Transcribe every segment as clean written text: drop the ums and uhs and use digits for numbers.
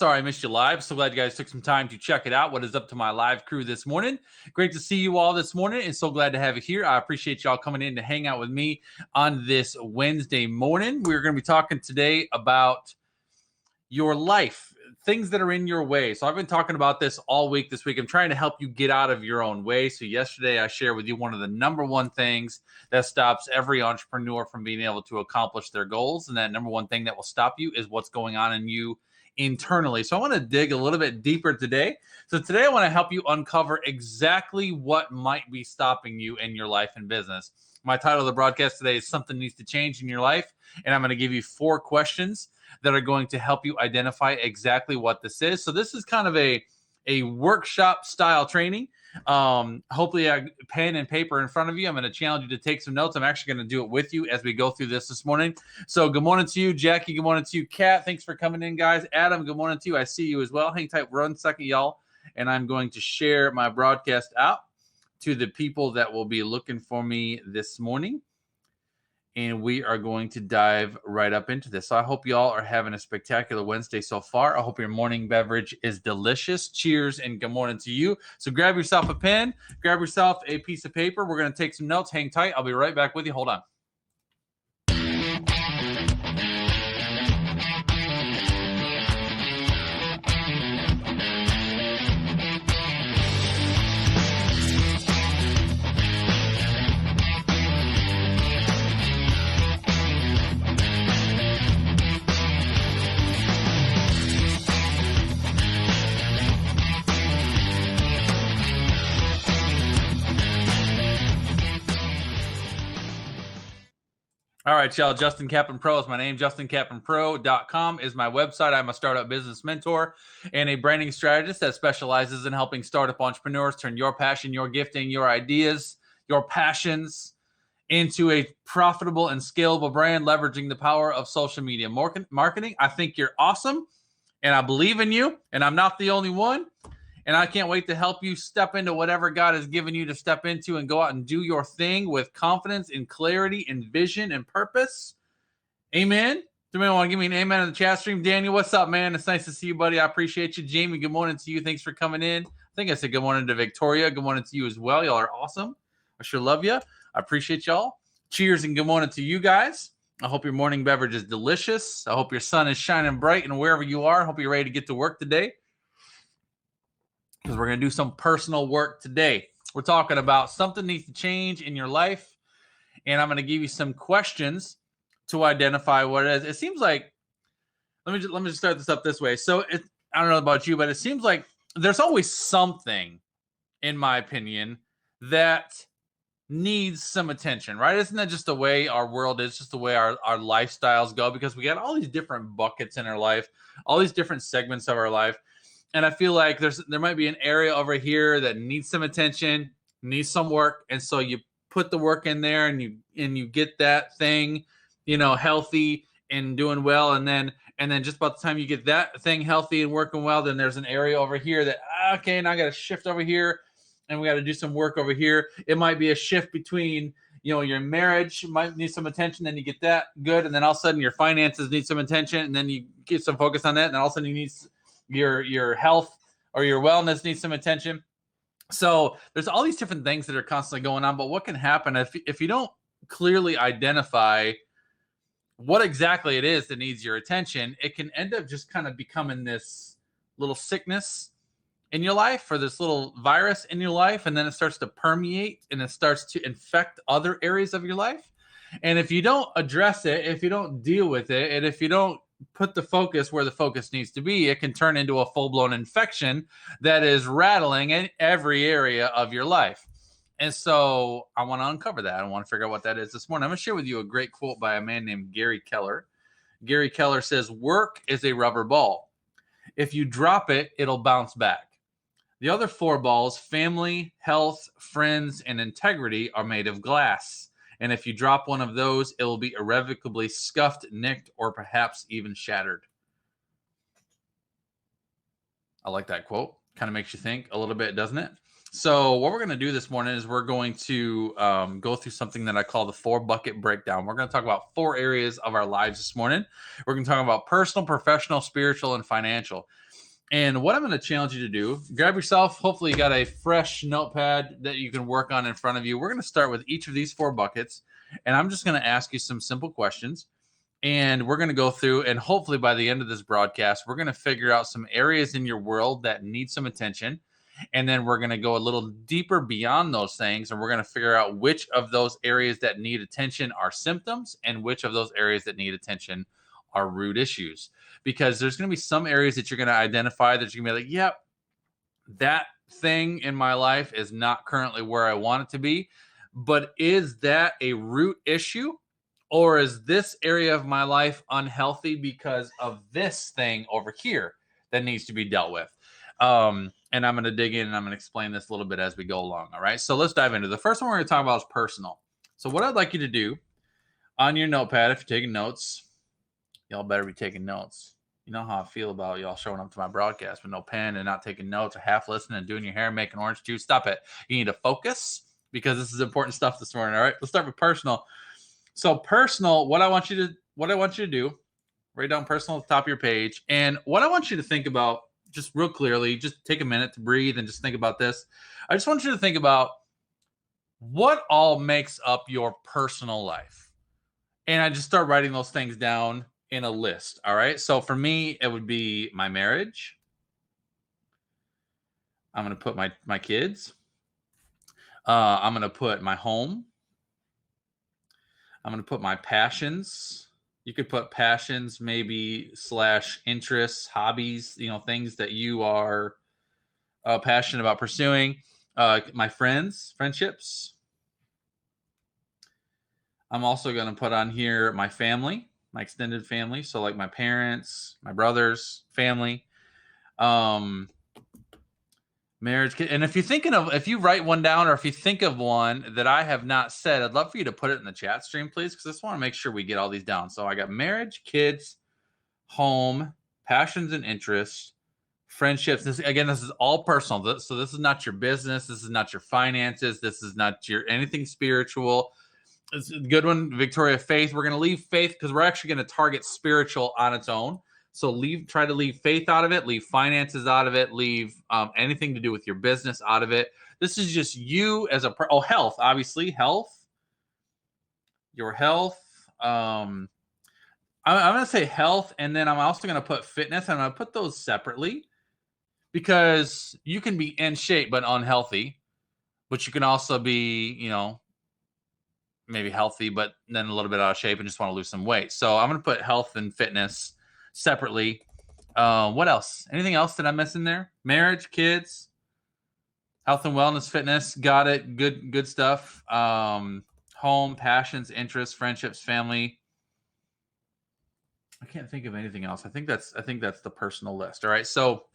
Sorry I missed you live. So glad you guys took some time to check it out. What is up to my live crew this morning? Great to see you all this morning and so glad to have you here. I appreciate y'all coming in to hang out with me on this Wednesday morning. We're going to be talking today about your life, things that are in your way. So I've been talking about this all week this week. I'm trying to help you get out of your own way. So yesterday I shared with you one of the number one things that stops every entrepreneur from being able to accomplish their goals. And that number one thing that will stop you is what's going on in you internally. So I want to dig a little bit deeper today. So today I want to help you uncover exactly what might be stopping you in your life and business. My title of the broadcast today is Something Needs to Change in Your Life. And I'm going to give you 4 questions that are going to help you identify exactly what this is. So this is kind of a workshop style training. Hopefully you have pen and paper in front of you. I'm going to challenge you to take some notes. I'm actually going to do it with you as we go through this morning. So good morning to you, Jackie. Good morning to you, Kat. Thanks for coming in, guys. Adam, good morning to you. I see you as well. Hang tight 1 second, y'all. And I'm going to share my broadcast out to the people that will be looking for me this morning. And we are going to dive right up into this. So I hope y'all are having a spectacular Wednesday so far. I hope your morning beverage is delicious. Cheers and good morning to you. So grab yourself a pen, grab yourself a piece of paper. We're going to take some notes. Hang tight. I'll be right back with you. Hold on. All right, y'all. Justin Kaplan Pro is my name. JustinKaplanPro.com is my website. I'm a startup business mentor and a branding strategist that specializes in helping startup entrepreneurs turn your passion, your gifting, your ideas, your passions into a profitable and scalable brand, leveraging the power of social media marketing. I think you're awesome, and I believe in you, and I'm not the only one. And I can't wait to help you step into whatever God has given you to step into and go out and do your thing with confidence and clarity and vision and purpose. Amen. Somebody want to give me an amen in the chat stream? Daniel, what's up, man? It's nice to see you, buddy. I appreciate you. Jamie, good morning to you. Thanks for coming in. I think I said good morning to Victoria. Good morning to you as well. Y'all are awesome. I sure love you. I appreciate y'all. Cheers and good morning to you guys. I hope your morning beverage is delicious. I hope your sun is shining bright and wherever you are. I hope you're ready to get to work today, because we're going to do some personal work today. We're talking about something needs to change in your life, and I'm going to give you some questions to identify what it is. It seems like, let me just start this up this way. So I don't know about you, but it seems like there's always something, in my opinion, that needs some attention, right? Isn't that just the way our world is, just the way our lifestyles go? Because we got all these different buckets in our life, all these different segments of our life. And I feel like there might be an area over here that needs some attention, needs some work. And so you put the work in there and you get that thing, healthy and doing well. And then just about the time you get that thing healthy and working well, then there's an area over here that, okay, now I got to shift over here and we got to do some work over here. It might be a shift between, your marriage might need some attention, then you get that good. And then all of a sudden your finances need some attention, and then you get some focus on that. And all of a sudden you need your health or your wellness needs some attention. So there's all these different things that are constantly going on. But what can happen if you don't clearly identify what exactly it is that needs your attention, it can end up just kind of becoming this little sickness in your life, or this little virus in your life, and then it starts to permeate and it starts to infect other areas of your life. And if you don't address it, if you don't deal with it, and if you don't put the focus where the focus needs to be, it can turn into a full-blown infection that is rattling in every area of your life. And so I want to uncover that. I want to figure out what that is this morning. I'm going to share with you a great quote by a man named Gary Keller. Gary Keller says, "Work is a rubber ball. If you drop it, it'll bounce back. The other 4 balls, family, health, friends, and integrity, are made of glass. And if you drop one of those, it will be irrevocably scuffed, nicked, or perhaps even shattered." I like that quote. Kind of makes you think a little bit, doesn't it? So what we're going to do this morning is we're going to go through something that I call the 4-bucket breakdown. We're going to talk about 4 areas of our lives this morning. We're going to talk about personal, professional, spiritual, and financial. And what I'm going to challenge you to do, grab yourself, hopefully you got a fresh notepad that you can work on in front of you. We're going to start with each of these 4 buckets, and I'm just going to ask you some simple questions. And we're going to go through, and hopefully by the end of this broadcast, we're going to figure out some areas in your world that need some attention. And then we're going to go a little deeper beyond those things, and we're going to figure out which of those areas that need attention are symptoms and which of those areas that need attention are root issues. Because there's going to be some areas that you're going to identify that you're going to be like, yep, that thing in my life is not currently where I want it to be. But is that a root issue? Or is this area of my life unhealthy because of this thing over here that needs to be dealt with? And I'm going to dig in and I'm going to explain this a little bit as we go along. All right. So let's dive into the first one we're going to talk about is personal. So what I'd like you to do on your notepad, if you're taking notes, y'all better be taking notes. You know how I feel about y'all showing up to my broadcast with no pen and not taking notes or half listening and doing your hair, making orange juice. Stop it. You need to focus because this is important stuff this morning. All right. Let's start with personal. So personal, what I want you to do, write down personal at the top of your page. And what I want you to think about, just real clearly, just take a minute to breathe and just think about this. I just want you to think about what all makes up your personal life. And I just start writing those things down in a list. All right. So for me, it would be my marriage. I'm going to put my kids. I'm going to put my home. I'm going to put my passions. You could put passions, maybe / interests, hobbies, things that you are passionate about pursuing. My friendships. I'm also going to put on here my family, my extended family. So like my parents, my brothers, family. Marriage. And if you write one down or if you think of one that I have not said, I'd love for you to put it in the chat stream, please, because I just want to make sure we get all these down. So I got marriage, kids, home, passions and interests, friendships. This is all personal. So this is not your business. This is not your finances. This is not your anything spiritual. It's a good one. Victoria, faith. We're going to leave faith because we're actually going to target spiritual on its own. So try to leave faith out of it, leave finances out of it, leave anything to do with your business out of it. This is just you as health, obviously, health, your health. I'm going to say health, and then I'm also going to put fitness, and I'm going to put those separately because you can be in shape but unhealthy, but you can also be, maybe healthy but then a little bit out of shape and just want to lose some weight. So I'm going to put health and fitness separately. What else? Anything else that I'm missing there? Marriage, kids, health and wellness, fitness. Got it. Good stuff. Home, passions, interests, friendships, family. I can't think of anything else. I think that's the personal list. All right. So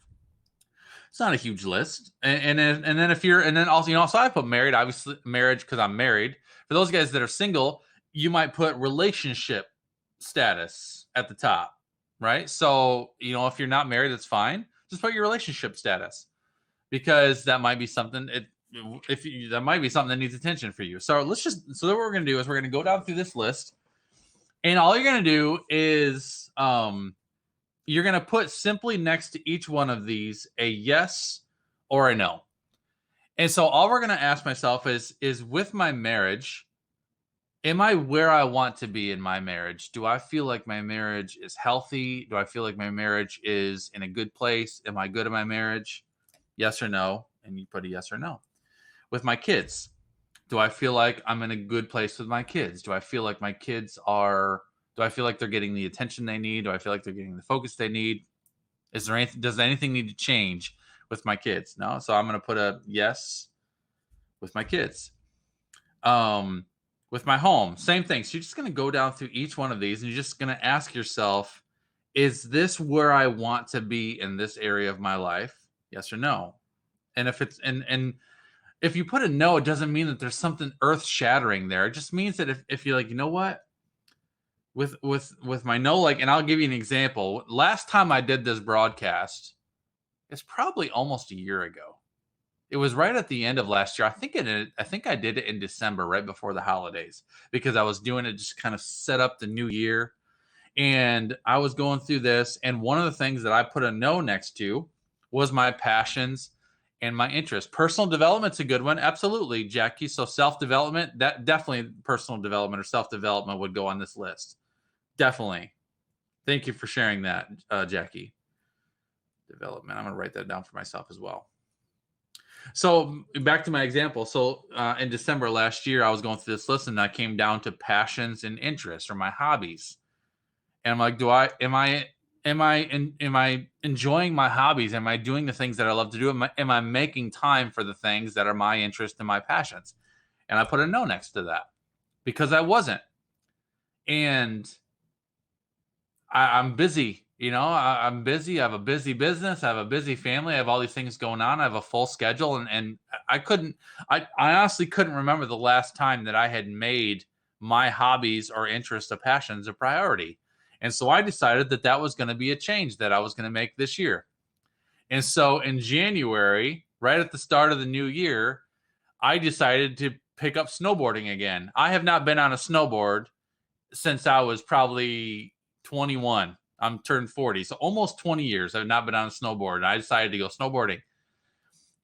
it's not a huge list. And then also I put married, obviously marriage because I'm married. For those guys that are single, you might put relationship status at the top. Right. So, if you're not married, that's fine. Just put your relationship status because that might be something that might be something that needs attention for you. So then what we're going to do is we're going to go down through this list, and all you're going to do is you're going to put simply next to each one of these a yes or a no. And so all we're going to ask myself is with my marriage, am I where I want to be in my marriage? Do I feel like my marriage is healthy? Do I feel like my marriage is in a good place? Am I good in my marriage? Yes or no? And you put a yes or no. With my kids, do I feel like I'm in a good place with my kids? Do I feel like my kids do I feel like they're getting the attention they need? Do I feel like they're getting the focus they need? Does anything need to change with my kids? No. So I'm going to put a yes with my kids. With my home, same thing. So you're just going to go down through each one of these and you're just going to ask yourself, is this where I want to be in this area of my life? Yes or no? And if it's, and if you put a no, it doesn't mean that there's something earth shattering there. It just means that if you're like, you know what, with my no, and I'll give you an example. Last time I did this broadcast, it's probably almost a year ago. It was right at the end of last year. I think I did it in December, right before the holidays, because I was doing it just kind of set up the new year. And I was going through this, and one of the things that I put a no next to was my passions and my interests. Personal development's a good one, absolutely, Jackie. So self-development, that definitely personal development or self-development would go on this list. Definitely. Thank you for sharing that, Jackie. Development. I'm going to write that down for myself as well. So back to my example. So in December last year, I was going through this list, and I came down to passions and interests, or my hobbies. And I'm like, am I enjoying my hobbies? Am I doing the things that I love to do? Am I making time for the things that are my interest and my passions? And I put a no next to that because I wasn't. And I'm busy. I'm busy. I have a busy business. I have a busy family. I have all these things going on. I have a full schedule. And I honestly couldn't remember the last time that I had made my hobbies or interests or passions a priority. And so I decided that that was going to be a change that I was going to make this year. And so in January, right at the start of the new year, I decided to pick up snowboarding again. I have not been on a snowboard since I was probably 21. I'm turned 40. So almost 20 years I've not been on a snowboard. And I decided to go snowboarding.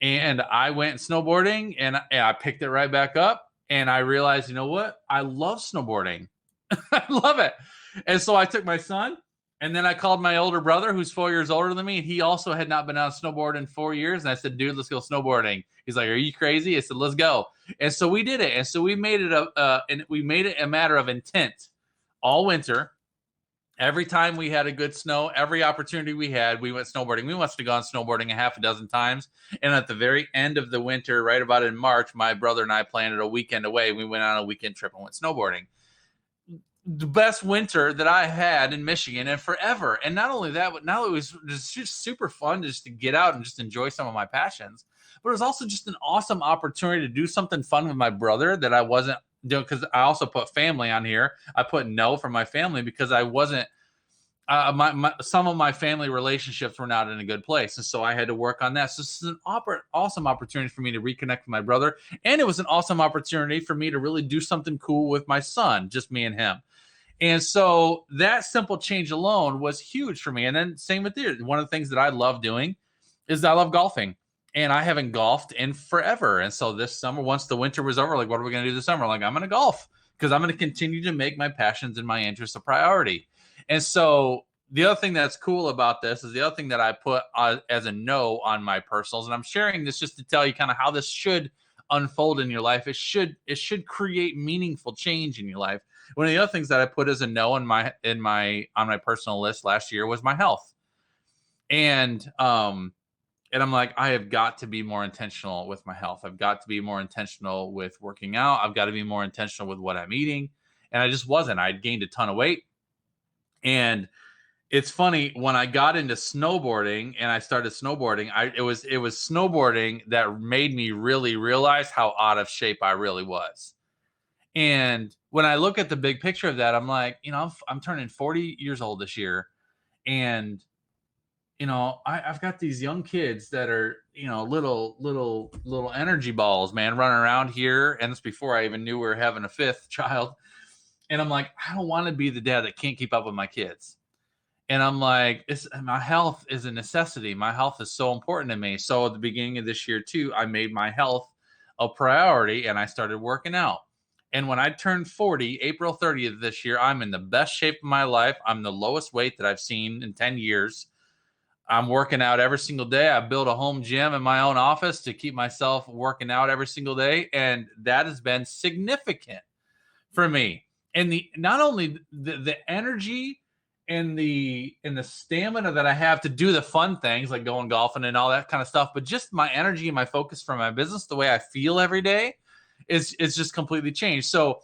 And I went snowboarding, and I picked it right back up. And I realized, you know what? I love snowboarding. I love it. And so I took my son, and then I called my older brother, who's 4 years older than me. And he also had not been on a snowboard in 4 years. And I said, dude, let's go snowboarding. He's like, are you crazy? I said, let's go. And so we did it. And so we made it a matter of intent all winter. Every time we had a good snow, every opportunity we had, we went snowboarding. We must have gone snowboarding a half a dozen times. And at the very end of the winter, right about in March, my brother and I planned a weekend away. We went on a weekend trip and went snowboarding. The best winter that I had in Michigan and forever. And not only that, but now it was just super fun just to get out and just enjoy some of my passions. But it was also just an awesome opportunity to do something fun with my brother that I wasn't doing, because I also put family on here. I put no for my family because I wasn't some of my family relationships were not in a good place, and so I had to work on that. So this is an awesome opportunity for me to reconnect with my brother, and it was an awesome opportunity for me to really do something cool with my son, just me and him. And so that simple change alone was huge for me. And then same with you. One of the things that I love doing is I love golfing. And I haven't golfed in forever. And so this summer, once the winter was over, like, what are we going to do this summer? Like, I'm going to golf because I'm going to continue to make my passions and my interests a priority. And so the other thing that's cool about this is the other thing that I put as a no on my personals. And I'm sharing this just to tell you kind of how this should unfold in your life. It should create meaningful change in your life. One of the other things that I put as a no on my personal list last year was my health. And I'm like, I have got to be more intentional with my health. I've got to be more intentional with working out. I've got to be more intentional with what I'm eating. And I just wasn't. I'd gained a ton of weight. And it's funny, when I got into snowboarding and I started snowboarding, it was snowboarding that made me really realize how out of shape I really was. And when I look at the big picture of that, I'm like, I'm turning 40 years old this year. And, I've got these young kids that are, little energy balls, man, running around here. And it's before I even knew we were having a fifth child. And I'm like, I don't want to be the dad that can't keep up with my kids. And I'm like, my health is a necessity. My health is so important to me. So at the beginning of this year too, I made my health a priority and I started working out. And when I turned 40, April 30th this year, I'm in the best shape of my life. I'm the lowest weight that I've seen in 10 years. I'm working out every single day. I built a home gym in my own office to keep myself working out every single day. And that has been significant for me. And not only the energy and the stamina that I have to do the fun things like going golfing and all that kind of stuff, but just my energy and my focus for my business, the way I feel every day is just completely changed. So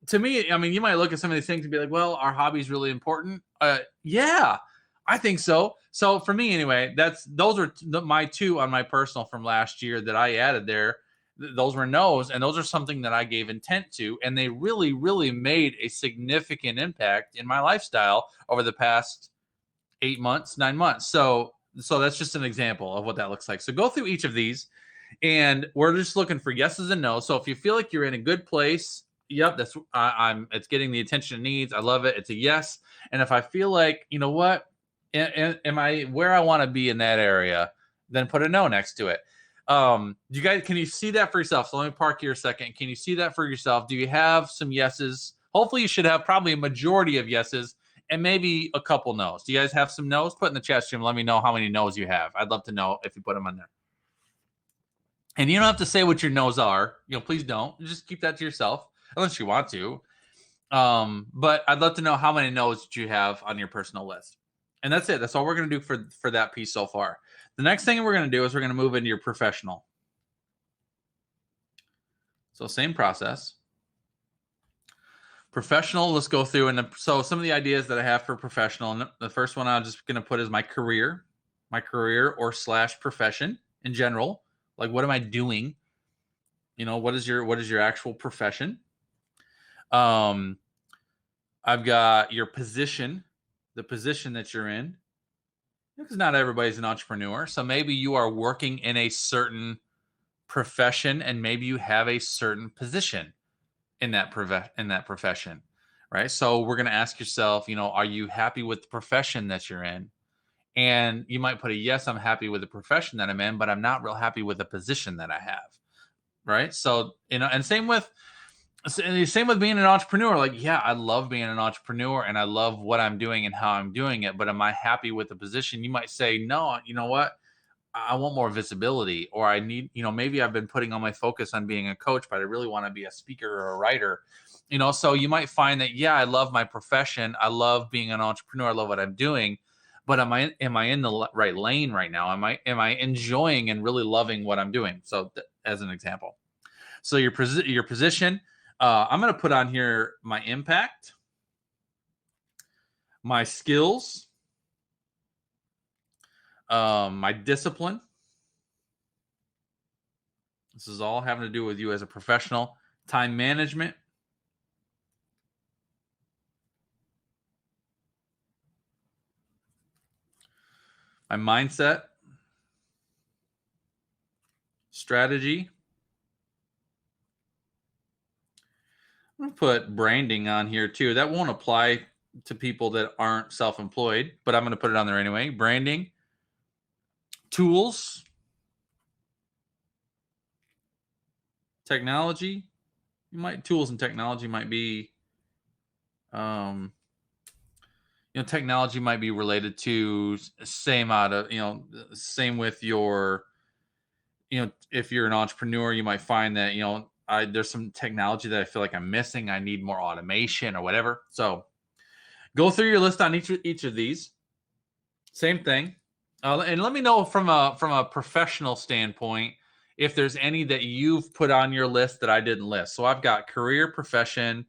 to me, I mean, you might look at some of these things and be like, well, are hobbies really important? Yeah, I think so. So for me anyway, those are my two on my personal from last year that I added there. Those were no's, and those are something that I gave intent to, and they really, really made a significant impact in my lifestyle over the past 8 months, 9 months. So that's just an example of what that looks like. So go through each of these And we're just looking for yeses and nos. So if you feel like you're in a good place, yep, that's it's getting the attention it needs. I love it. It's a yes. And if I feel like, you know what, am I where I want to be in that area, then put a no next to it. You guys, can you see that for yourself? So let me park here a second. Can you see that for yourself? Do you have some yeses? Hopefully you should have probably a majority of yeses and maybe a couple no's. Do you guys have some no's? Put in the chat stream. Let me know how many no's you have. I'd love to know if you put them on there. And you don't have to say what your no's are. Please don't. Just keep that to yourself, unless you want to. But I'd love to know how many no's that you have on your personal list. And that's it. That's all we're going to do for that piece so far. The next thing we're going to do is we're going to move into your professional. So same process. Professional, let's go through. And so some of the ideas that I have for professional, and the first one I'm just going to put is my career or / profession in general. Like, what am I doing? What is your actual profession? I've got your position, the position that you're in, because not everybody's an entrepreneur. So maybe you are working in a certain profession, and maybe you have a certain position in that profession, right? So we're going to ask yourself, are you happy with the profession that you're in? And you might put a yes, I'm happy with the profession that I'm in, but I'm not real happy with the position that I have, right? So, and same with being an entrepreneur. Like, yeah, I love being an entrepreneur and I love what I'm doing and how I'm doing it, but am I happy with the position? You might say, no, you know what? I want more visibility, or I need, maybe I've been putting all my focus on being a coach, but I really want to be a speaker or a writer, so you might find that, yeah, I love my profession. I love being an entrepreneur. I love what I'm doing, but am I in the right lane right now? Am I enjoying and really loving what I'm doing? So as an example, so your position, I'm going to put on here my impact, my skills, my discipline. This is all having to do with you as a professional. Time management. My mindset. Strategy. I'm going to put branding on here too. That won't apply to people that aren't self-employed, but I'm going to put it on there anyway. Branding. Tools. Technology. Tools and technology might be, technology might be related to same with your, if you're an entrepreneur, you might find that, there's some technology that I feel like I'm missing. I need more automation or whatever. So go through your list on each of these. Same thing. And let me know from a professional standpoint, if there's any that you've put on your list that I didn't list. So I've got career, profession.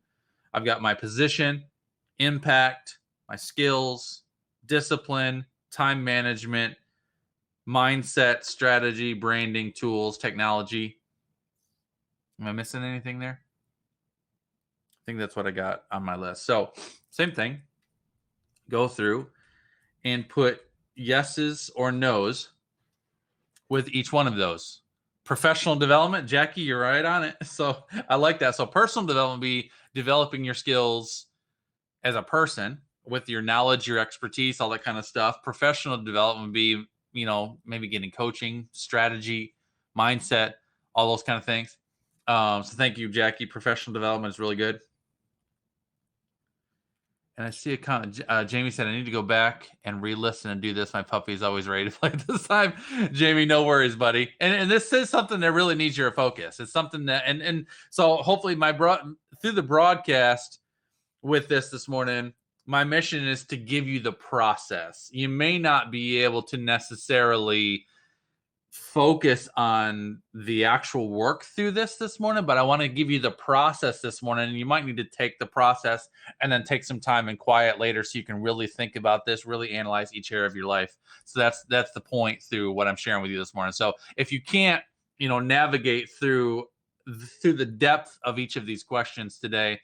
I've got my position, impact, my skills, discipline, time management, mindset, strategy, branding, tools, technology. Am I missing anything there? I think that's what I got on my list. So same thing. Go through and put yeses or nos with each one of those. Professional development, Jackie, you're right on it. So I like that. So personal development would be developing your skills as a person with your knowledge, your expertise, all that kind of stuff. Professional development would be, maybe getting coaching, strategy, mindset, all those kind of things. So thank you, Jackie. Professional development is really good. And I see a comment. Jamie said, I need to go back and re-listen and do this. My puppy is always ready to play this time. Jamie, no worries, buddy. And this is something that really needs your focus. It's something that, and so hopefully through the broadcast with this morning, my mission is to give you the process. You may not be able to necessarily focus on the actual work through this morning, but I want to give you the process this morning, and you might need to take the process and then take some time in quiet later so you can really think about this, really analyze each area of your life. So that's the point through what I'm sharing with you this morning. So if you can't, navigate through the depth of each of these questions today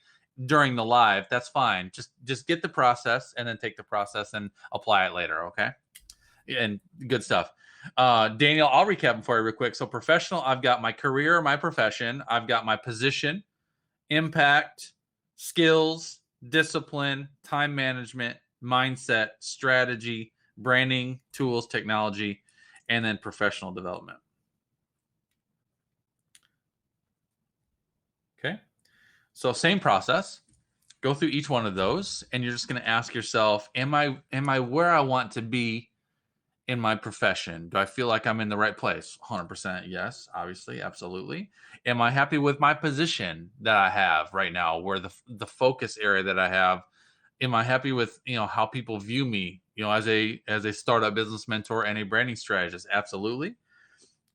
during the live, that's fine. Just get the process and then take the process and apply it later. Okay. And good stuff. Daniel, I'll recap them for you real quick. So professional, I've got my career, my profession. I've got my position, impact, skills, discipline, time management, mindset, strategy, branding, tools, technology, and then professional development. Okay. So same process. Go through each one of those, and you're just going to ask yourself, am I where I want to be in my profession? Do I feel like I'm in the right place? 100% yes, obviously, absolutely. Am I happy with my position that I have right now, where the focus area that I have? Am I happy with, how people view me, as a startup business mentor and a branding strategist? Absolutely.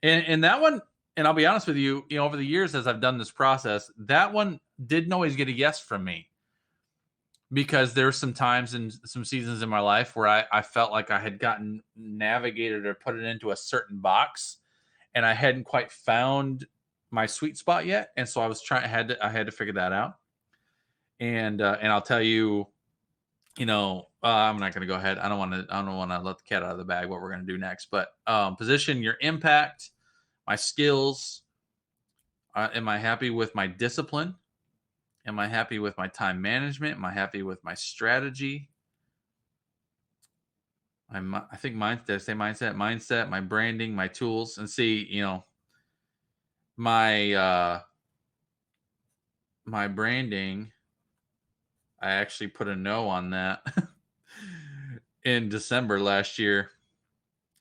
And that one, and I'll be honest with you, over the years as I've done this process, that one didn't always get a yes from me, because there's some times and some seasons in my life where I felt like I had gotten navigated or put it into a certain box, and I hadn't quite found my sweet spot yet. And so I had to figure that out. And I'll tell you, I'm not going to go ahead. I don't want to let the cat out of the bag what we're going to do next, but position, your impact, my skills. Am I happy with my discipline? Am I happy with my time management? Am I happy with my strategy? I think did I say mindset, my branding, my tools, and see, my my branding, I actually put a no on that in December last year.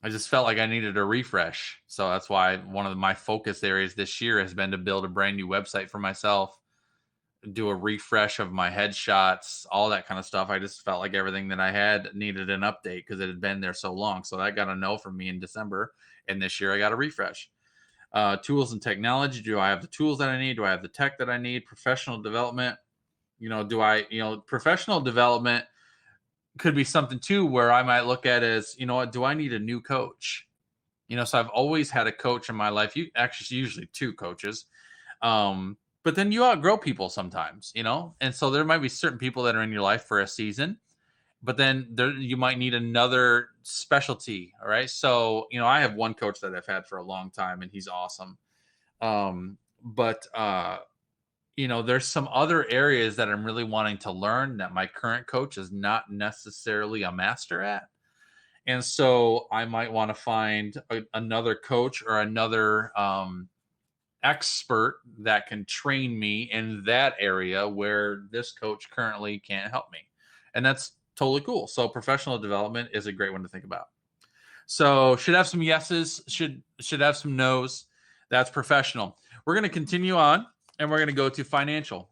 I just felt like I needed a refresh. So that's why one of my focus areas this year has been to build a brand new website for myself, do a refresh of my headshots, all that kind of stuff. I just felt like everything that I had needed an update because it had been there so long. So that got a no from me in December. And this year I got a refresh. Tools and technology. Do I have the tools that I need? Do I have the tech that I need? Professional development. Professional development could be something too where I might look at as, do I need a new coach? So I've always had a coach in my life. You actually usually two coaches. But then you outgrow people sometimes, and so there might be certain people that are in your life for a season, but then you might need another specialty. All right. So, I have one coach that I've had for a long time, and he's awesome. But there's some other areas that I'm really wanting to learn that my current coach is not necessarily a master at. And so I might want to find another coach or another expert that can train me in that area where this coach currently can't help me. And that's totally cool. So professional development is a great one to think about. So should have some yeses, should have some nos. That's professional. We're going to continue on, and we're going to go to financial.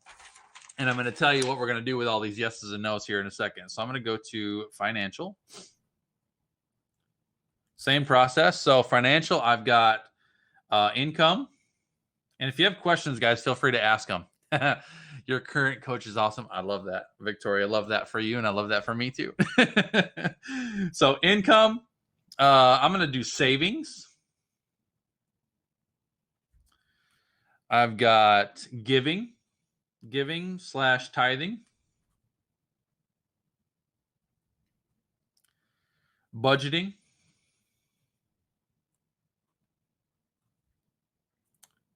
And I'm going to tell you what we're going to do with all these yeses and nos here in a second. So I'm going to go to financial. Same process. So financial, I've got income. And if you have questions, guys, feel free to ask them. Your current coach is awesome. I love that. Victoria, love that for you, and I love that for me too. So income, I'm going to do savings. I've got giving / tithing. Budgeting.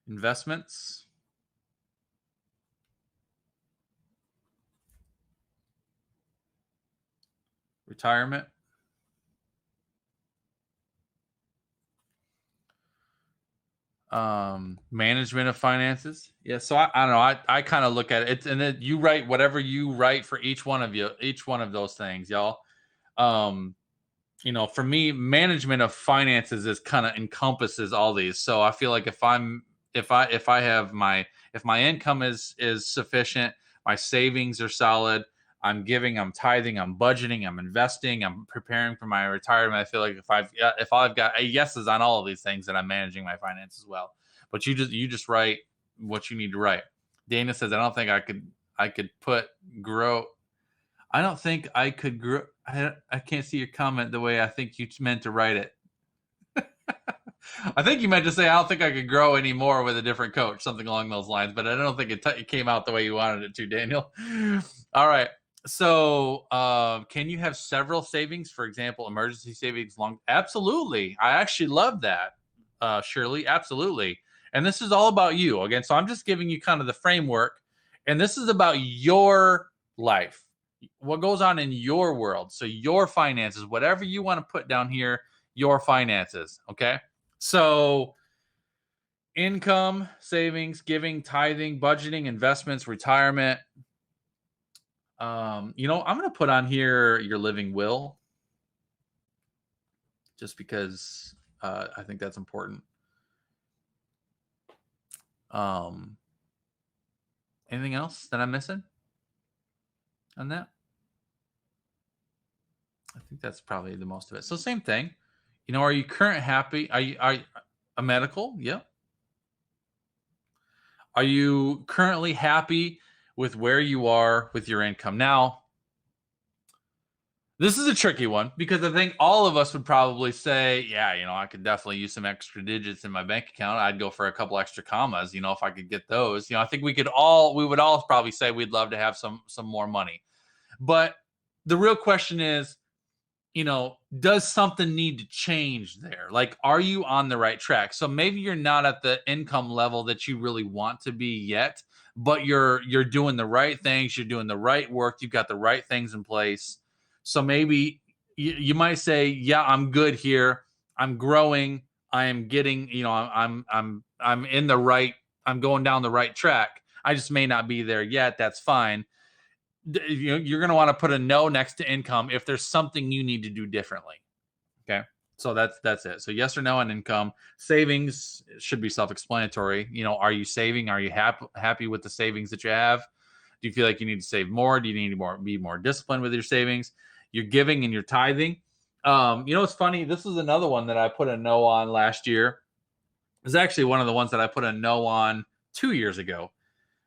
Investments. Retirement. Management of finances. Yeah. So I don't know. I kind of look at it, and then you write whatever you write for each one of those things, y'all. For me, management of finances is kind of encompasses all these. So I feel like if my income is sufficient, my savings are solid, I'm giving, I'm tithing, I'm budgeting, I'm investing, I'm preparing for my retirement. I feel like if I've got yeses on all of these things, then I'm managing my finances well. But you just write what you need to write. Dana says, I don't think I could put grow. I don't think I could grow. I can't see your comment the way I think you meant to write it. I think you meant to say, I don't think I could grow anymore with a different coach, something along those lines. But I don't think it came out the way you wanted it to, Daniel. All right. So, can you have several savings? For example, emergency savings, long. Absolutely, I actually love that, Shirley. Absolutely, and this is all about you again. So I'm just giving you kind of the framework, and this is about your life, what goes on in your world. So your finances, whatever you want to put down here, your finances. Okay, so income, savings, giving, tithing, budgeting, investments, retirement. I'm going to put on here your living will, just because I think that's important. Um, Anything else that I'm missing on that? I think that's probably the most of it. So same thing. Are you current happy? Are you a medical? Yeah. Are you currently happy with where you are with your income? Now, this is a tricky one because I think all of us would probably say, yeah, I could definitely use some extra digits in my bank account. I'd go for a couple extra commas, if I could get those. I think we would all probably say we'd love to have some more money. But the real question is, does something need to change there? Like, are you on the right track? So maybe you're not at the income level that you really want to be yet, but you're doing the right things, you're doing the right work, you've got the right things in place. So maybe you might say, yeah, I'm good here. I'm growing. I am getting, I'm in the right, I'm going down the right track. I just may not be there yet. That's fine. You're going to want to put a no next to income if there's something you need to do differently. Okay. So that's it. So yes or no on income. Savings should be self-explanatory. Are you saving? Are you happy with the savings that you have? Do you feel like you need to save more? Do you need to be more disciplined with your savings? You're giving and you're tithing. It's funny. This is another one that I put a no on last year. It's actually one of the ones that I put a no on 2 years ago.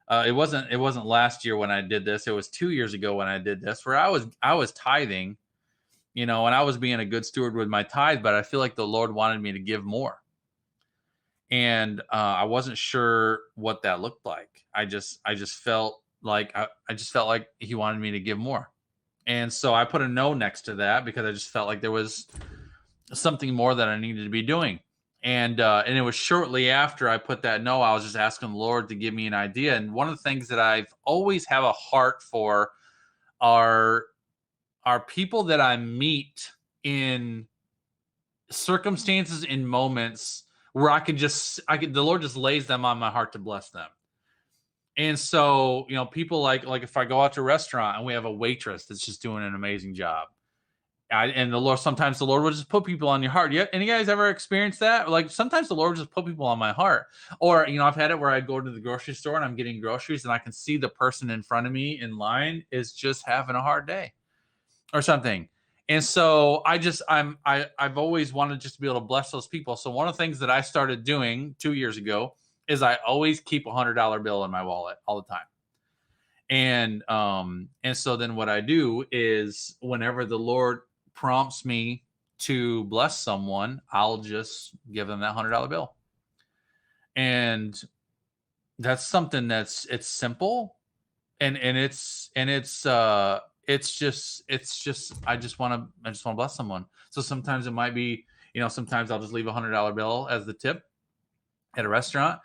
It wasn't last year when I did this. It was 2 years ago when I did this, where I was tithing, and I was being a good steward with my tithe, but I feel like the Lord wanted me to give more, and I wasn't sure what that looked like. I just felt like I just felt like He wanted me to give more, and so I put a no next to that because I just felt like there was something more that I needed to be doing. And it was shortly after I put that no, I was just asking the Lord to give me an idea. And one of the things that I've always have a heart for are people that I meet in circumstances, in moments where the Lord just lays them on my heart to bless them. And so, people like if I go out to a restaurant and we have a waitress that's just doing an amazing job, and sometimes the Lord will just put people on your heart. Yeah, any guys ever experienced that? Like sometimes the Lord just put people on my heart. Or I've had it where I go to the grocery store and I'm getting groceries and I can see the person in front of me in line is just having a hard day or something. And so I've always wanted just to be able to bless those people. So one of the things that I started doing 2 years ago is I always keep $100 bill in my wallet all the time. And so then what I do is whenever the Lord prompts me to bless someone, I'll just give them that $100 bill. And that's something it's simple and it's just I just want to bless someone. So sometimes it might be, sometimes I'll just leave $100 bill as the tip at a restaurant,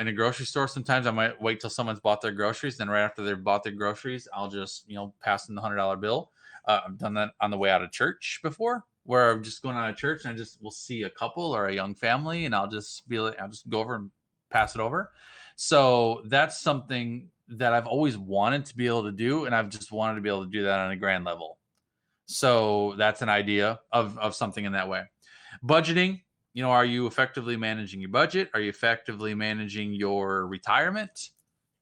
in a grocery store. Sometimes I might wait till someone's bought their groceries. Then right after they've bought their groceries, I'll just, pass them the $100 bill. I've done that on the way out of church before, where I'm just going out of church and I just will see a couple or a young family, and I'll just go over and pass it over. So that's something that I've always wanted to be able to do, and I've just wanted to be able to do that on a grand level. So that's an idea of something in that way. Budgeting. Are you effectively managing your budget? Are you effectively managing your retirement?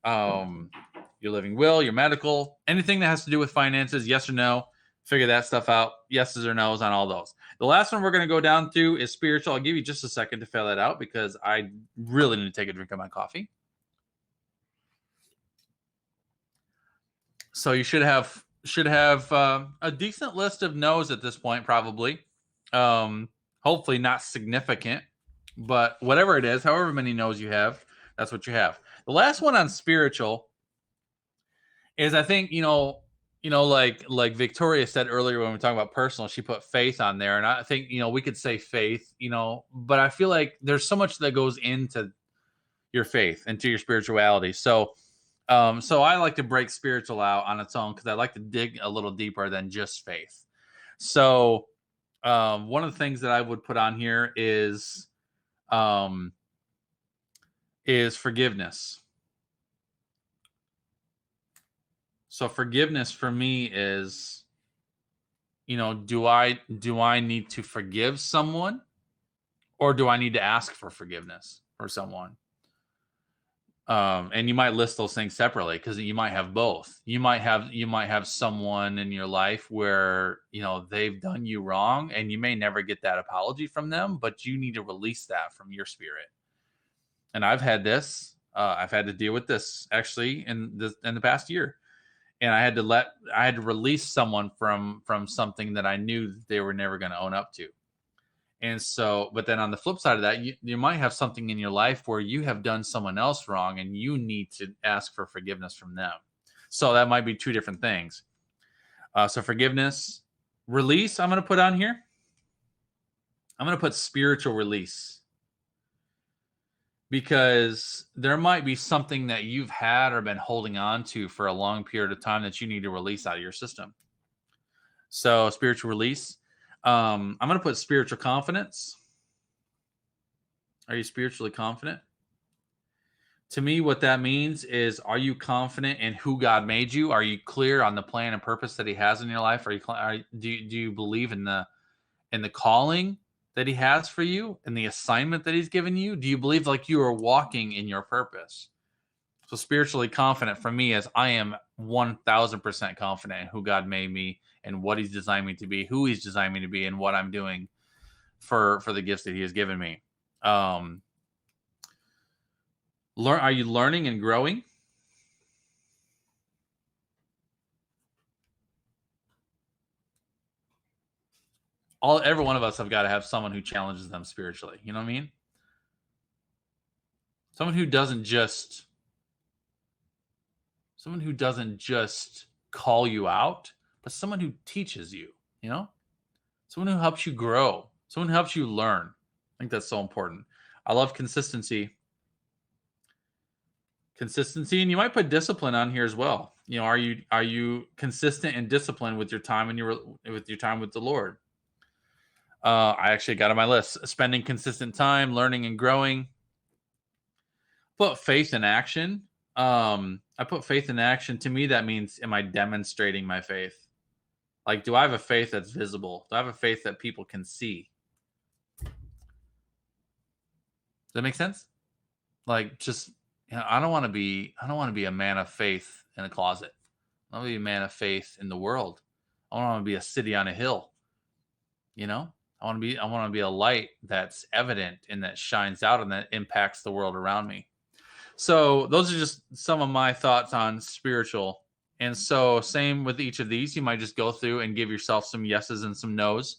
Your living will, your medical, anything that has to do with finances, yes or no? Figure that stuff out. Yeses or nos on all those. The last one we're going to go down to is spiritual. I'll give you just a second to fill that out because I really need to take a drink of my coffee. So you should have a decent list of no's at this point, probably. Hopefully not significant, but whatever it is, however many no's you have, that's what you have. The last one on spiritual is, I think, like Victoria said earlier when we were talking about personal, she put faith on there. And I think, we could say faith, but I feel like there's so much that goes into your faith, into your spirituality. So I like to break spiritual out on its own because I like to dig a little deeper than just faith. So one of the things that I would put on here is forgiveness. So forgiveness for me is, do I need to forgive someone, or do I need to ask for forgiveness for someone? And you might list those things separately because you might have both. You might have someone in your life where they've done you wrong, and you may never get that apology from them, but you need to release that from your spirit. And I've had this. I've had to deal with this actually in the past year, and I had to release someone from something that I knew that they were never going to own up to. And so, but then on the flip side of that, you might have something in your life where you have done someone else wrong and you need to ask for forgiveness from them. So that might be two different things. So forgiveness, release, I'm going to put on here. I'm going to put spiritual release, because there might be something that you've had or been holding on to for a long period of time that you need to release out of your system. So spiritual release. I'm going to put spiritual confidence. Are you spiritually confident? To me, what that means is, are you confident in who God made you? Are you clear on the plan and purpose that He has in your life? Do you believe in the calling that He has for you and the assignment that He's given you? Do you believe like you are walking in your purpose? So spiritually confident for me is I am 1000% confident in who God made me and what He's designed me to be, who He's designed me to be, and what I'm doing for the gifts that He has given me. Are you learning and growing? Every one of us have got to have someone who challenges them spiritually. You know what I mean? Someone who doesn't just call you out, but someone who teaches you, someone who helps you grow, someone who helps you learn. I think that's so important. I love consistency. And you might put discipline on here as well. Are you consistent and disciplined with your time with your time with the Lord? I actually got on my list: spending consistent time, learning and growing. Put faith in action. I put faith in action. To me, that means, am I demonstrating my faith? Like, do I have a faith that's visible? Do I have a faith that people can see? Does that make sense? Like, just, I don't want to be a man of faith in a closet. I want to be a man of faith in the world. I want to be a city on a hill. I want to be a light that's evident and that shines out and that impacts the world around me. So those are just some of my thoughts on spiritual. And so same with each of these, you might just go through and give yourself some yeses and some nos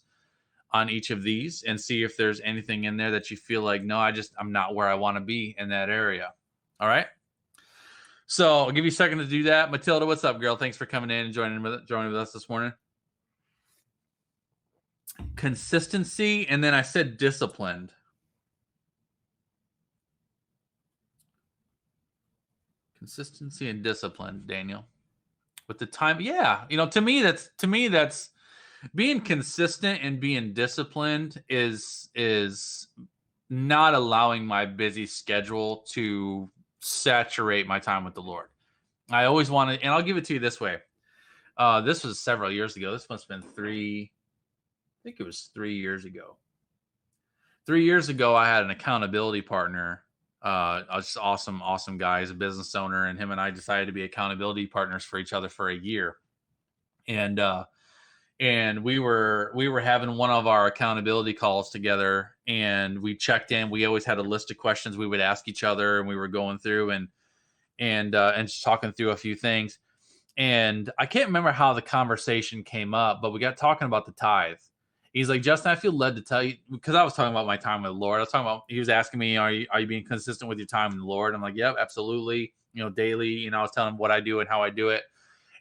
on each of these and see if there's anything in there that you feel like, no, I'm not where I want to be in that area. All right. So I'll give you a second to do that. Matilda, what's up, girl? Thanks for coming in and joining with us this morning. Consistency. And then I said disciplined. Consistency and discipline, Daniel. With the time, yeah. To me that's being consistent and being disciplined is not allowing my busy schedule to saturate my time with the Lord. I always want to, and I'll give it to you this way. This was several years ago. This must have been 3 years ago. 3 years ago, I had an accountability partner. Just awesome guy. He's a business owner, and him and I decided to be accountability partners for each other for a year. And we were having one of our accountability calls together, and we checked in. We always had a list of questions we would ask each other, and we were going through and just talking through a few things. And I can't remember how the conversation came up, but we got talking about the tithe. He's like, Justin, I feel led to tell you, because I was talking about my time with the Lord. He was asking me, are you being consistent with your time with the Lord? I'm like, yep, absolutely. Daily, I was telling him what I do and how I do it.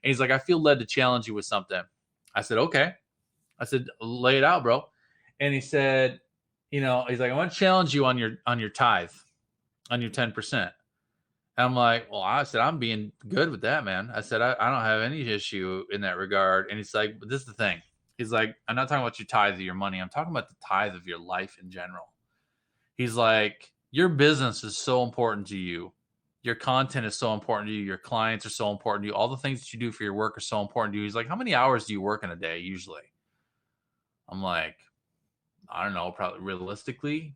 And he's like, I feel led to challenge you with something. I said, okay. I said, lay it out, bro. And he said, he's like, I want to challenge you on your tithe, on your 10%. And I'm like, well, I said, I'm being good with that, man. I said, I don't have any issue in that regard. And he's like, but this is the thing. He's like, I'm not talking about your tithe of your money. I'm talking about the tithe of your life in general. He's like, your business is so important to you. Your content is so important to you. Your clients are so important to you. All the things that you do for your work are so important to you. He's like, how many hours do you work in a day usually? I'm like, I don't know, probably realistically,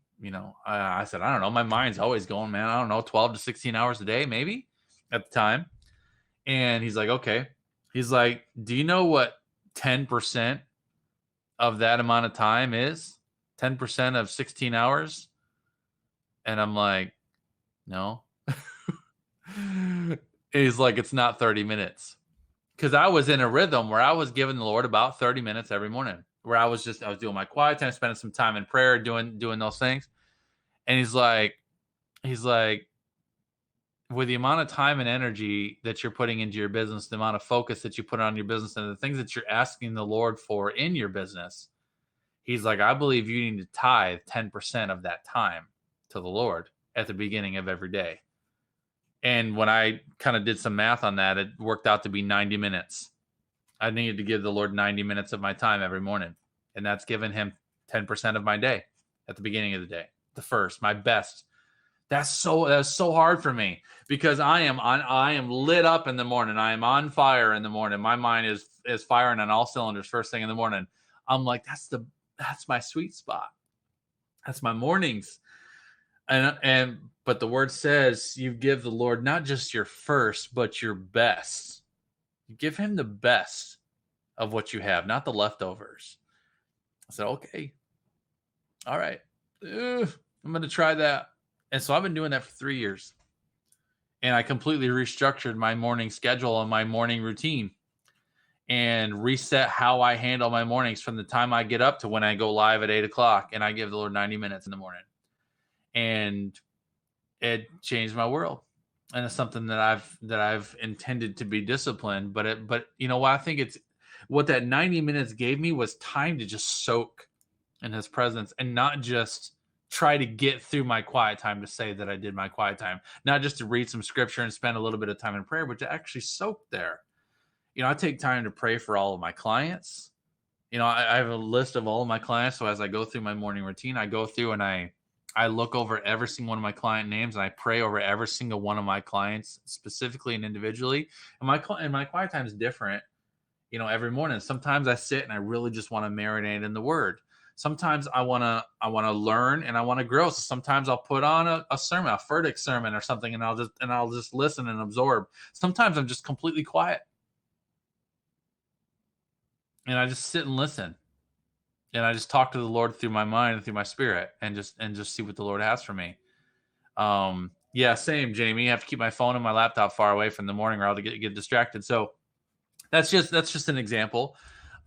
I said, I don't know. My mind's always going, man. I don't know, 12 to 16 hours a day, maybe at the time. And he's like, okay. He's like, do you know what 10% of that amount of time is? 10% of 16 hours? And I'm like, no. He's like, it's not 30 minutes. Because I was in a rhythm where I was giving the Lord about 30 minutes every morning, where I was doing my quiet time, spending some time in prayer, doing those things. And he's like, with the amount of time and energy that you're putting into your business, the amount of focus that you put on your business, and the things that you're asking the Lord for in your business, he's like, I believe you need to tithe 10% of that time to the Lord at the beginning of every day. And when I kind of did some math on that, it worked out to be 90 minutes. I needed to give the Lord 90 minutes of my time every morning. And that's given him 10% of my day at the beginning of the day. The first, my best. That's so hard for me because I am lit up in the morning. I am on fire in the morning. My mind is firing on all cylinders first thing in the morning. I'm like, that's my sweet spot. That's my mornings. But the word says you give the Lord not just your first, but your best. You give him the best of what you have, not the leftovers. I said, okay. All right. I'm going to try that. And so I've been doing that for 3 years. And I completely restructured my morning schedule and my morning routine and reset how I handle my mornings from the time I get up to when I go live at 8:00. And I give the Lord 90 minutes in the morning. And it changed my world. And it's something that I've intended to be disciplined. But you know what? I think it's what that 90 minutes gave me was time to just soak in his presence and not just try to get through my quiet time to say that I did my quiet time, not just to read some scripture and spend a little bit of time in prayer, but to actually soak there. I take time to pray for all of my clients. I have a list of all of my clients. So as I go through my morning routine, I go through and I look over every single one of my client names and I pray over every single one of my clients specifically and individually. And my quiet time is different, every morning. Sometimes I sit and I really just want to marinate in the word. Sometimes I want to learn and I want to grow. So sometimes I'll put on a sermon, a Furtick sermon or something, and I'll just listen and absorb. Sometimes I'm just completely quiet. And I just sit and listen. And I just talk to the Lord through my mind and through my spirit and just see what the Lord has for me. Yeah, same, Jamie. I have to keep my phone and my laptop far away from the morning or I'll get distracted. So that's just an example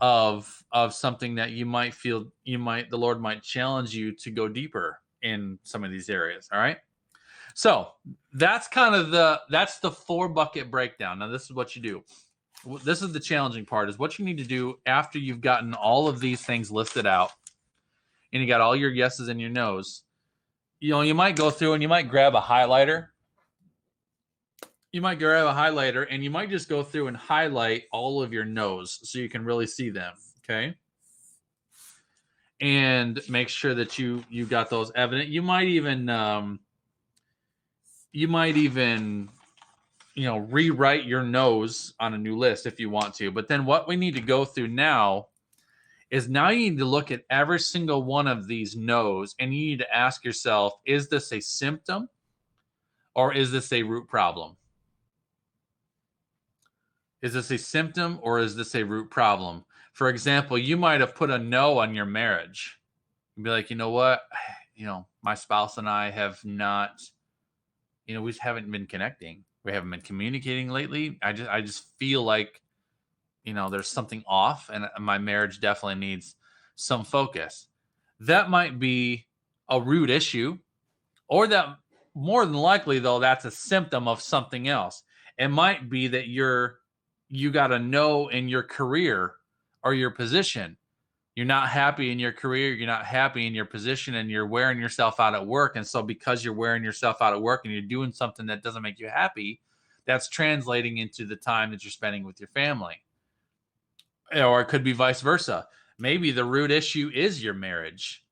of something that you might feel the Lord might challenge you to go deeper in some of these areas. All right. So that's kind of that's the 4-bucket breakdown. Now this is what you do. This is the challenging part, is what you need to do after you've gotten all of these things listed out and you got all your yeses and your nos. You might go through and you might grab a highlighter. You might grab a highlighter and you might just go through and highlight all of your nos so you can really see them. Okay. And make sure that you got those evident. You might even rewrite your nos on a new list if you want to. But then what we need to go through now is you need to look at every single one of these nos and you need to ask yourself, is this a symptom or is this a root problem? Is this a symptom or is this a root problem? For example, you might have put a no on your marriage. You'd be like, you know what? My spouse and I have not, we just haven't been connecting. We haven't been communicating lately. I just feel like, there's something off and my marriage definitely needs some focus. That might be a root issue, or that more than likely, though, that's a symptom of something else. It might be that you're you got to know in your career or your position, you're not happy in your career, you're not happy in your position, and you're wearing yourself out at work. And so, because you're wearing yourself out at work and you're doing something that doesn't make you happy, that's translating into the time that you're spending with your family. Or it could be vice versa. Maybe the root issue is your marriage.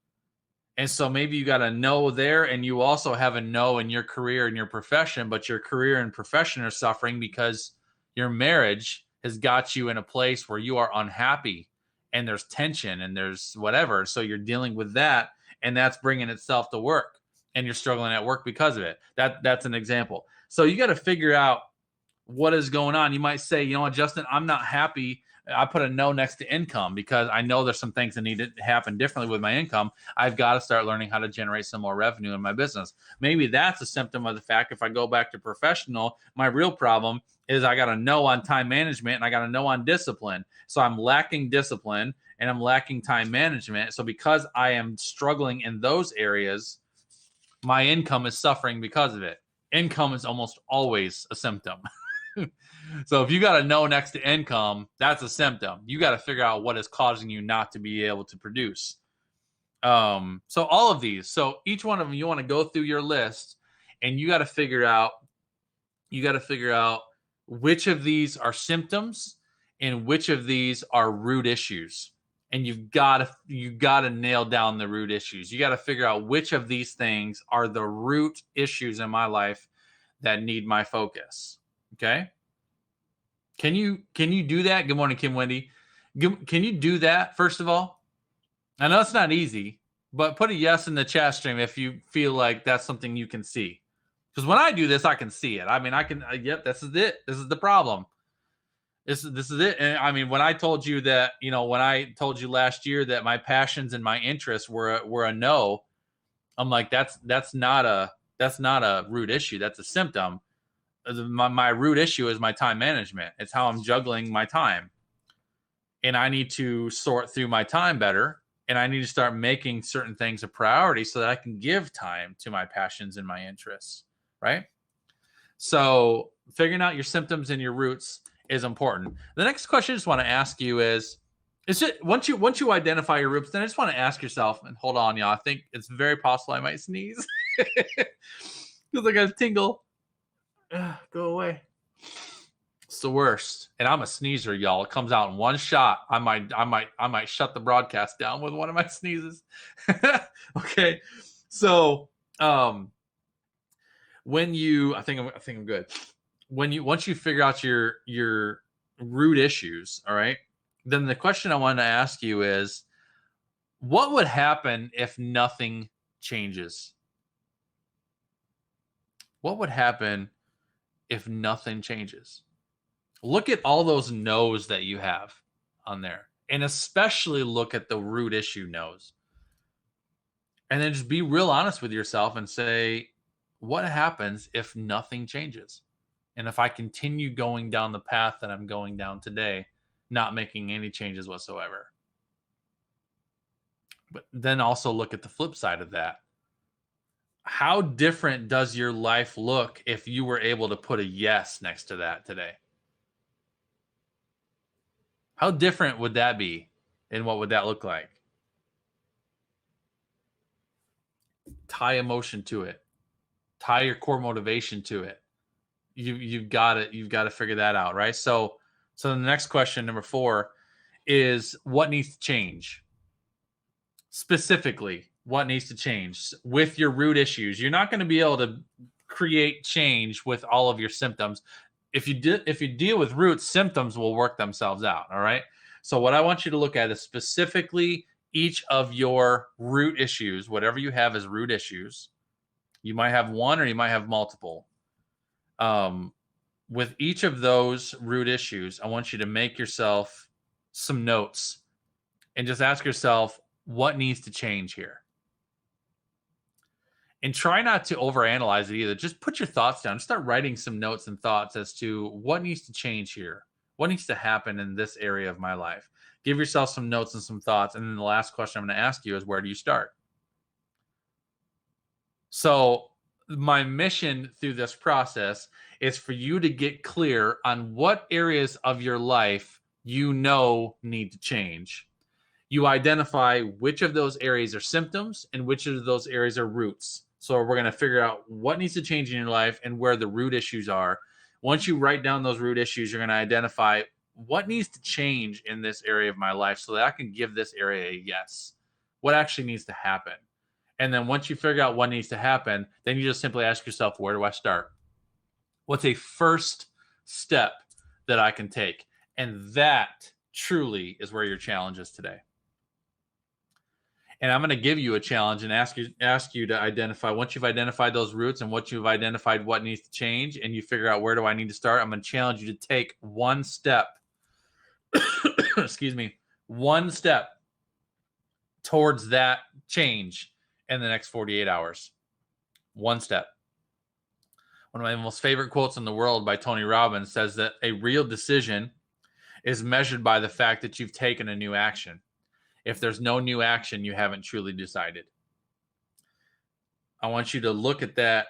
And so maybe you got a no there, and you also have a no in your career and your profession, but your career and profession are suffering because your marriage has got you in a place where you are unhappy and there's tension and there's whatever. So you're dealing with that, and that's bringing itself to work, and you're struggling at work because of it. That's an example. So you got to figure out what is going on. You might say, you know what, Justin, I'm not happy. I put a no next to income because I know there's some things that need to happen differently with my income. I've got to start learning how to generate some more revenue in my business. Maybe that's a symptom of the fact, if I go back to professional, my real problem is I got a no on time management and I got a no on discipline. So I'm lacking discipline and I'm lacking time management. So because I am struggling in those areas, my income is suffering because of it. Income is almost always a symptom. So if you got a no next to income, that's a symptom. You got to figure out what is causing you not to be able to produce. So all of these, so each one of them, you want to go through your list, and you got to figure out which of these are symptoms and which of these are root issues. And you got to nail down the root issues. You got to figure out which of these things are the root issues in my life that need my focus. Okay? Can you do that? Good morning, Kim Wendy. Can you do that, first of all? I know it's not easy, but put a yes in the chat stream if you feel like that's something you can see. Because when I do this, I can see it. I mean, I can, yep, this is it. This is the problem. This is it. And I mean, when I told you that, when I told you last year that my passions and my interests were a no, I'm like, that's not a root issue. That's a symptom. My root issue is my time management. It's how I'm juggling my time. And I need to sort through my time better. And I need to start making certain things a priority so that I can give time to my passions and my interests. Right? So figuring out your symptoms and your roots is important. The next question I just want to ask you is it once you identify your roots, then I just want to ask yourself, and hold on, y'all. I think it's very possible I might sneeze. Feels like I tingle. Go away. It's the worst. And I'm a sneezer, y'all. It comes out in one shot. I might shut the broadcast down with one of my sneezes. Okay. So when you I think I'm good. Once you figure out your root issues, all right, then the question I wanted to ask you is, what would happen if nothing changes? What would happen if nothing changes? Look at all those no's that you have on there, and especially look at the root issue no's. And then just be real honest with yourself and say, what happens if nothing changes? And if I continue going down the path that I'm going down today, not making any changes whatsoever? But then also look at the flip side of that. How different does your life look if you were able to put a yes next to that today? How different would that be? And what would that look like? Tie emotion to it. Tie your core motivation to it. You've got to figure that out, right? So the next question, number 4, is what needs to change? Specifically, what needs to change with your root issues? You're not going to be able to create change with all of your symptoms. If you deal with roots, symptoms will work themselves out. All right. So what I want you to look at is specifically each of your root issues, whatever you have as root issues. You might have one or you might have multiple. With each of those root issues, I want you to make yourself some notes and just ask yourself, what needs to change here? And try not to overanalyze it either. Just put your thoughts down. Start writing some notes and thoughts as to what needs to change here. What needs to happen in this area of my life? Give yourself some notes and some thoughts. And then the last question I'm going to ask you is, where do you start? So my mission through this process is for you to get clear on what areas of your life you know need to change. You identify which of those areas are symptoms and which of those areas are roots. So we're going to figure out what needs to change in your life and where the root issues are. Once you write down those root issues, you're going to identify what needs to change in this area of my life so that I can give this area a yes. What actually needs to happen? And then once you figure out what needs to happen, then you just simply ask yourself, where do I start? What's a first step that I can take? And that truly is where your challenge is today. And I'm going to give you a challenge and ask you to identify, once you've identified those roots and once you've identified what needs to change and you figure out where do I need to start, I'm going to challenge you to take one step, excuse me, one step towards that change in the next 48 hours. One step. One of my most favorite quotes in the world by Tony Robbins says that a real decision is measured by the fact that you've taken a new action. If there's no new action, you haven't truly decided. I want you to look at that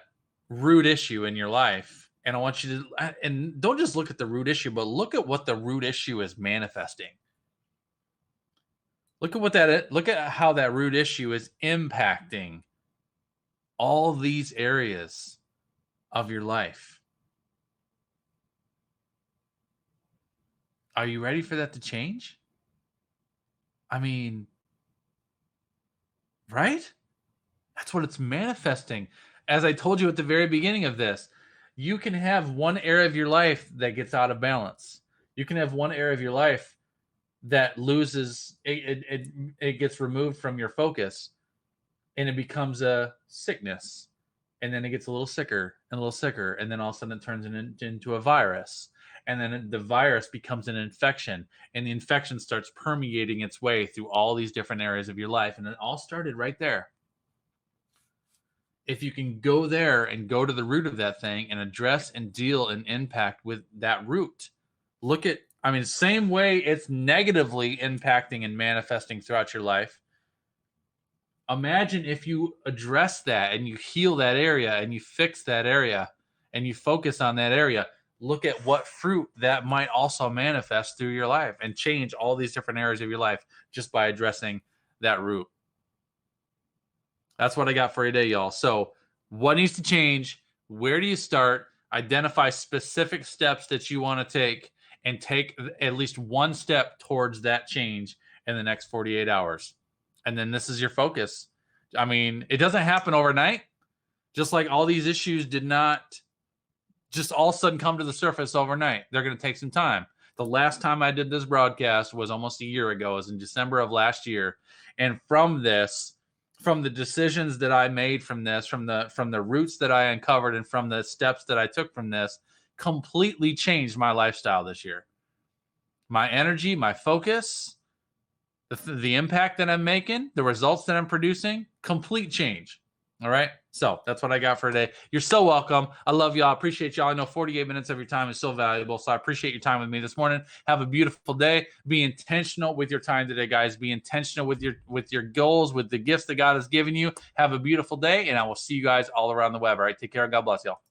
root issue in your life, and I want you to, and don't just look at the root issue, but look at what the root issue is manifesting. Look at how that root issue is impacting all these areas of your life. Are you ready for that to change? I mean, right? That's what it's manifesting. As I told you at the very beginning of this, you can have one area of your life that gets out of balance. You can have one area of your life that loses, it gets removed from your focus and it becomes a sickness. And then it gets a little sicker and a little sicker. And then all of a sudden it turns into a virus. And then the virus becomes an infection, and the infection starts permeating its way through all these different areas of your life. And it all started right there. If you can go there and go to the root of that thing and address and deal and impact with that root, same way it's negatively impacting and manifesting throughout your life. Imagine if you address that and you heal that area and you fix that area and you focus on that area. Look at what fruit that might also manifest through your life and change all these different areas of your life just by addressing that root. That's what I got for you today, y'all. So what needs to change? Where do you start? Identify specific steps that you want to take and take at least one step towards that change in the next 48 hours. And then this is your focus. I mean, it doesn't happen overnight. Just like all these issues did not just all of a sudden come to the surface overnight. They're going to take some time. The last time I did this broadcast was almost a year ago. It was in December of last year. And from the decisions that I made from this, from the roots that I uncovered and from the steps that I took from this, completely changed my lifestyle this year. My energy, my focus, the impact that I'm making, the results that I'm producing, complete change. All right. So that's what I got for today. You're so welcome. I love y'all. I appreciate y'all. I know 48 minutes of your time is so valuable. So I appreciate your time with me this morning. Have a beautiful day. Be intentional with your time today, guys. Be intentional with your goals, with the gifts that God has given you. Have a beautiful day. And I will see you guys all around the web. All right. Take care. God bless y'all.